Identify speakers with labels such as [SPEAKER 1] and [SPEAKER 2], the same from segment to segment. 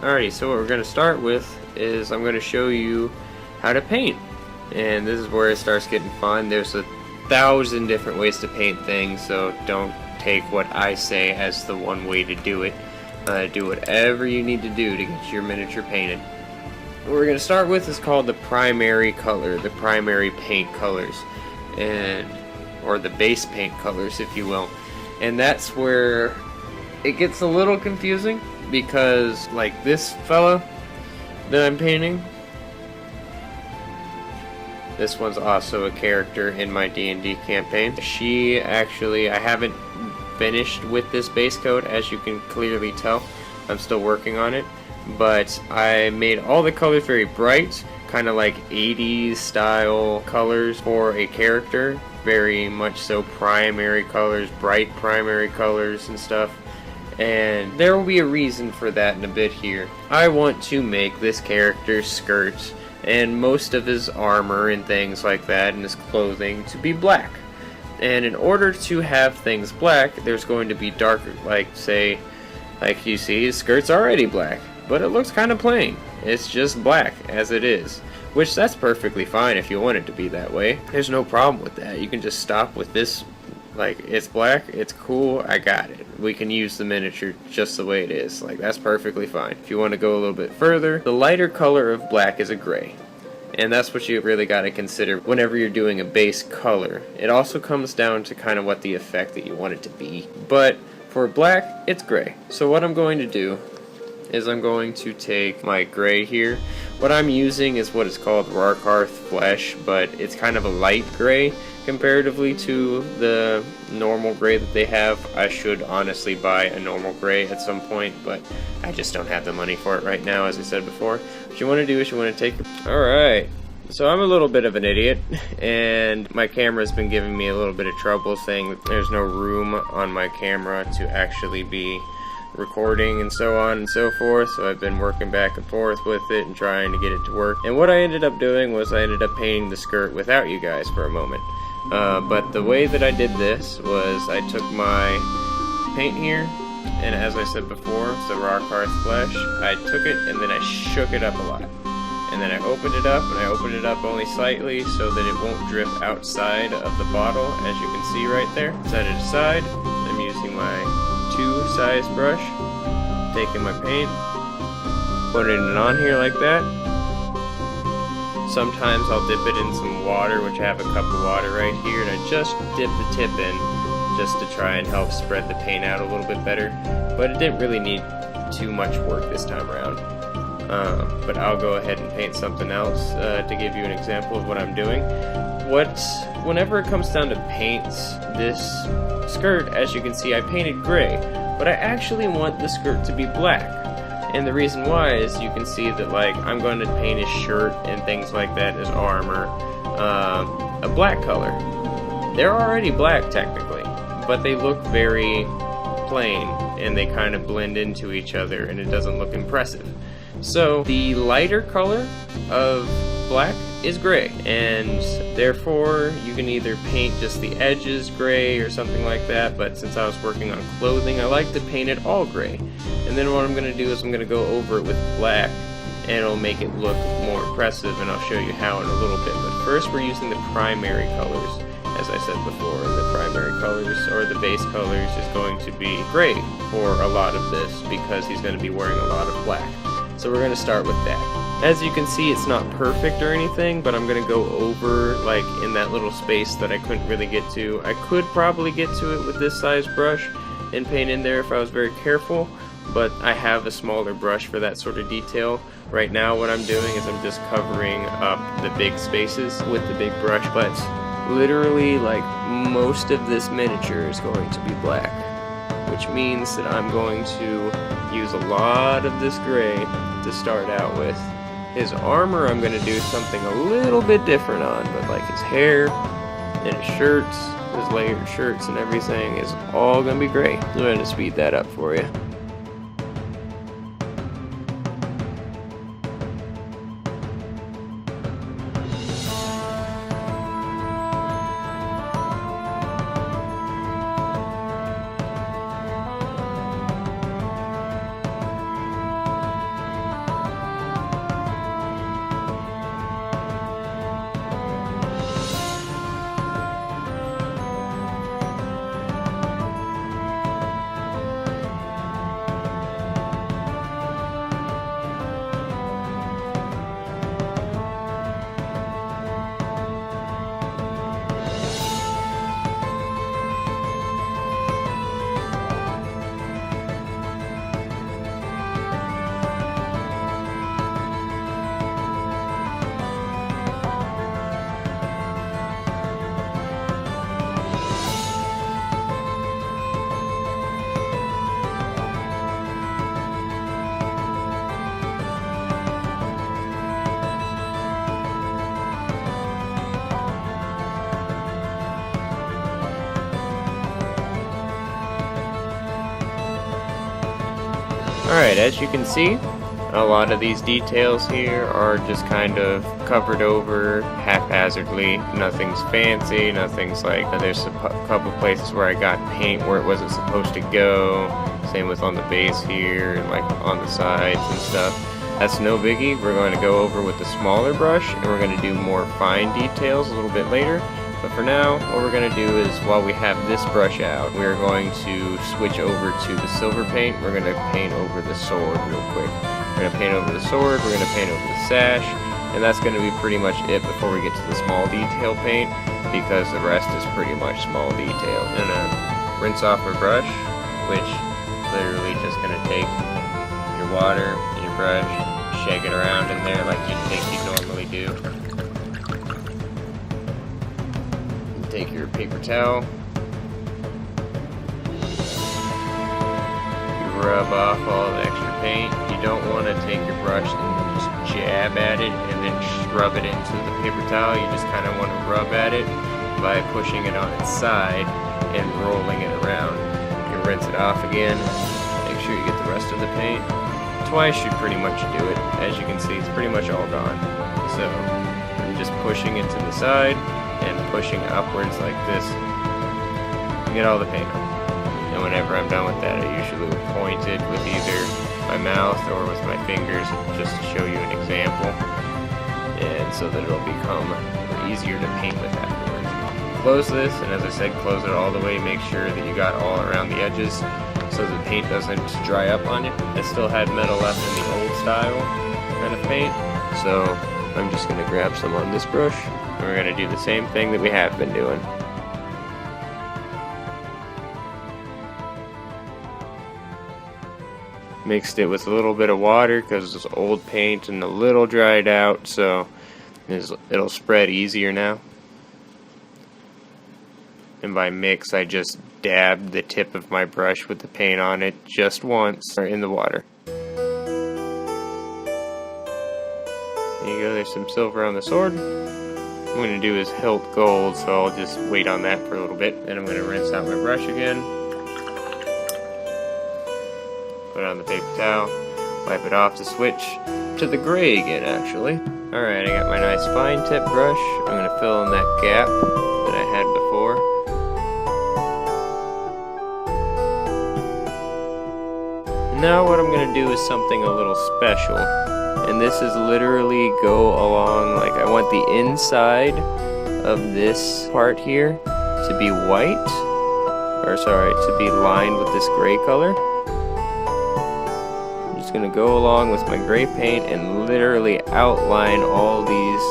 [SPEAKER 1] Alrighty, so what we're going to start with is I'm going to show you how to paint. And this is where it starts getting fun. There's 1,000 different ways to paint things, so don't take what I say as the one way to do it. Do whatever you need to do to get your miniature painted. What we're going to start with is called the primary color, the primary paint colors, or the base paint colors, if you will. And that's where it gets a little confusing, because like this fella that I'm painting, this one's also a character in my D&D campaign. She actually, I haven't finished with this base coat, as you can clearly tell. I'm still working on it, but I made all the colors very bright, kind of like 80s style colors for a character, very much so primary colors, bright primary colors and stuff. And there will be a reason for that in a bit here. I want to make this character's skirt and most of his armor and things like that and his clothing to be black. And in order to have things black, there's going to be darker, like you see, his skirt's already black, but it looks kind of plain. It's just black as it is, which that's perfectly fine if you want it to be that way. There's no problem with that. You can just stop with this. Like, it's black, it's cool, I got it. We can use the miniature just the way it is. Like, that's perfectly fine. If you want to go a little bit further, the lighter color of black is a gray. And that's what you really got to consider whenever you're doing a base color. It also comes down to kind of what the effect that you want it to be. But for black, it's gray. So what I'm going to do is I'm going to take my gray here. What I'm using is what is called Rakarth Flesh, but it's kind of a light gray comparatively to the normal gray that they have. I should honestly buy a normal gray at some point, but I just don't have the money for it right now, as I said before. What you want to do is you want to take... Alright, so I'm a little bit of an idiot, and my camera's been giving me a little bit of trouble, saying that there's no room on my camera to actually be recording and so on and so forth, so I've been working back and forth with it and trying to get it to work. And what I ended up doing was I ended up painting the skirt without you guys for a moment. But the way that I did this was I took my paint here, and as I said before, it's the Rakarth Flesh. I took it and then I shook it up a lot. And then I opened it up, and I opened it up only slightly so that it won't drip outside of the bottle, as you can see right there. Set it aside. I'm using my 2 size brush, taking my paint, putting it on here like that. Sometimes I'll dip it in some water, which I have a cup of water right here, and I just dip the tip in just to try and help spread the paint out a little bit better. But it didn't really need too much work this time around. But I'll go ahead and paint something else to give you an example of what I'm doing. Whenever it comes down to paints, this skirt, as you can see, I painted gray, but I actually want the skirt to be black. And the reason why is you can see that, like, I'm going to paint his shirt and things like that, his armor, a black color. They're already black technically, but they look very plain and they kind of blend into each other and it doesn't look impressive. So the lighter color of black is gray, and therefore you can either paint just the edges gray or something like that, but since I was working on clothing, I like to paint it all gray. And then what I'm going to do is I'm going to go over it with black, and it'll make it look more impressive, and I'll show you how in a little bit. But first we're using the primary colors, as I said before, and the primary colors, or the base colors, is going to be gray for a lot of this, because he's going to be wearing a lot of black. So we're going to start with that. As you can see, it's not perfect or anything, but I'm going to go over, like, in that little space that I couldn't really get to. I could probably get to it with this size brush and paint in there if I was very careful, but I have a smaller brush for that sort of detail. Right now what I'm doing is I'm just covering up the big spaces with the big brush, but literally, like, most of this miniature is going to be black, which means that I'm going to use a lot of this gray to start out with. His armor I'm going to do something a little bit different on, but like his hair and his shirts, his layered shirts and everything is all going to be gray. I'm going to speed that up for you. Alright, as you can see, a lot of these details here are just kind of covered over haphazardly. Nothing's fancy, nothing's like, there's a couple places where I got paint where it wasn't supposed to go. Same with on the base here and like on the sides and stuff. That's no biggie. We're going to go over with the smaller brush and we're going to do more fine details a little bit later. But for now, what we're going to do is, while we have this brush out, we're going to switch over to the silver paint. We're going to paint over the sword real quick. We're going to paint over the sword, we're going to paint over the sash, and that's going to be pretty much it before we get to the small detail paint, because the rest is pretty much small detail. I'm going to rinse off our brush, which literally just going to take your water and your brush, shake it around in there like you'd think you normally do. Take your paper towel, you rub off all the extra paint. You don't want to take your brush and just jab at it and then rub it into the paper towel. You just kind of want to rub at it by pushing it on its side and rolling it around. You rinse it off again, make sure you get the rest of the paint. Twice should pretty much do it. As you can see, it's pretty much all gone. So I'm just pushing it to the side and pushing upwards like this to get all the paint on. And whenever I'm done with that, I usually will point it with either my mouth or with my fingers just to show you an example, and so that it'll become easier to paint with afterwards. Close this, and as I said, close it all the way. Make sure that you got all around the edges so the paint doesn't dry up on you. I still had metal left in the old style kind of paint, so I'm just going to grab some on this brush. We're going to do the same thing that we have been doing. Mixed it with a little bit of water because it's old paint and a little dried out, so it'll spread easier now. And by mix, I just dabbed the tip of my brush with the paint on it just once in the water. There you go, there's some silver on the sword. What I'm going to do is hilt gold, so I'll just wait on that for a little bit. Then I'm going to rinse out my brush again. Put it on the paper towel. Wipe it off to switch to the gray again, actually. Alright, I got my nice fine tip brush. I'm going to fill in that gap that I had before. Now what I'm going to do is something a little special. And this is literally go along, like I want the inside of this part here to be white, or sorry, to be lined with this gray color. I'm just going to go along with my gray paint and literally outline all these,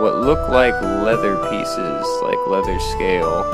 [SPEAKER 1] what look like leather pieces, like leather scale.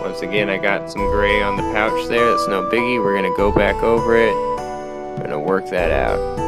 [SPEAKER 1] Once again, I got some gray on the pouch there, that's no biggie. We're going to go back over it. I'm going to work that out.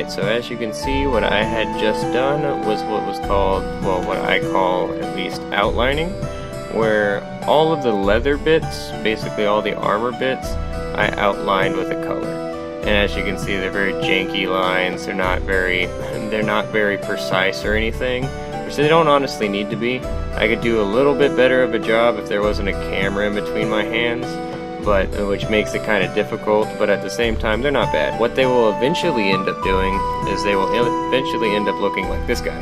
[SPEAKER 1] Alright, so as you can see, what I had just done was what was called, well, what I call at least outlining, where all of the leather bits, basically all the armor bits, I outlined with a color. And as you can see, they're very janky lines, they're not very precise or anything, which they don't honestly need to be. I could do a little bit better of a job if there wasn't a camera in between my hands, but which makes it kind of difficult, but at the same time they're not bad. What they will eventually end up doing is they will eventually end up looking like this guy,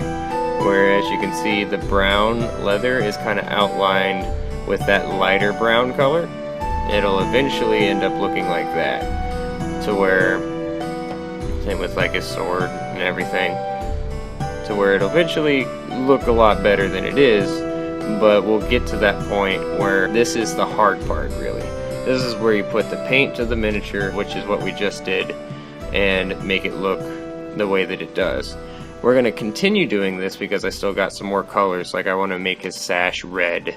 [SPEAKER 1] where as you can see the brown leather is kind of outlined with that lighter brown color. It'll eventually end up looking like that, to where, same with like his sword and everything, to where it'll eventually look a lot better than it is, but we'll get to that point where this is the hard part really. This is where you put the paint to the miniature, which is what we just did, and make it look the way that it does. We're going to continue doing this because I still got some more colors, like I want to make his sash red,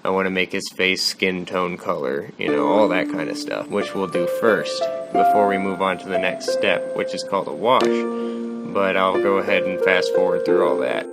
[SPEAKER 1] I want to make his face skin tone color, you know, all that kind of stuff, which we'll do first before we move on to the next step, which is called a wash. But I'll go ahead and fast forward through all that.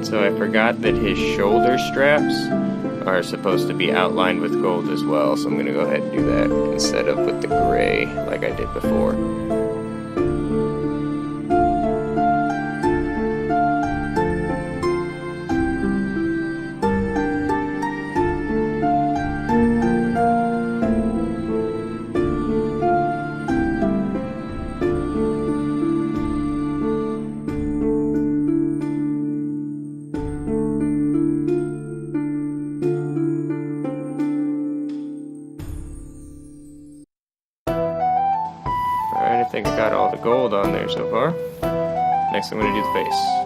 [SPEAKER 1] So I forgot that his shoulder straps are supposed to be outlined with gold as well, so I'm going to go ahead and do that instead of with the gray like I did before. I think I got all the gold on there so far. Next I'm going to do the face.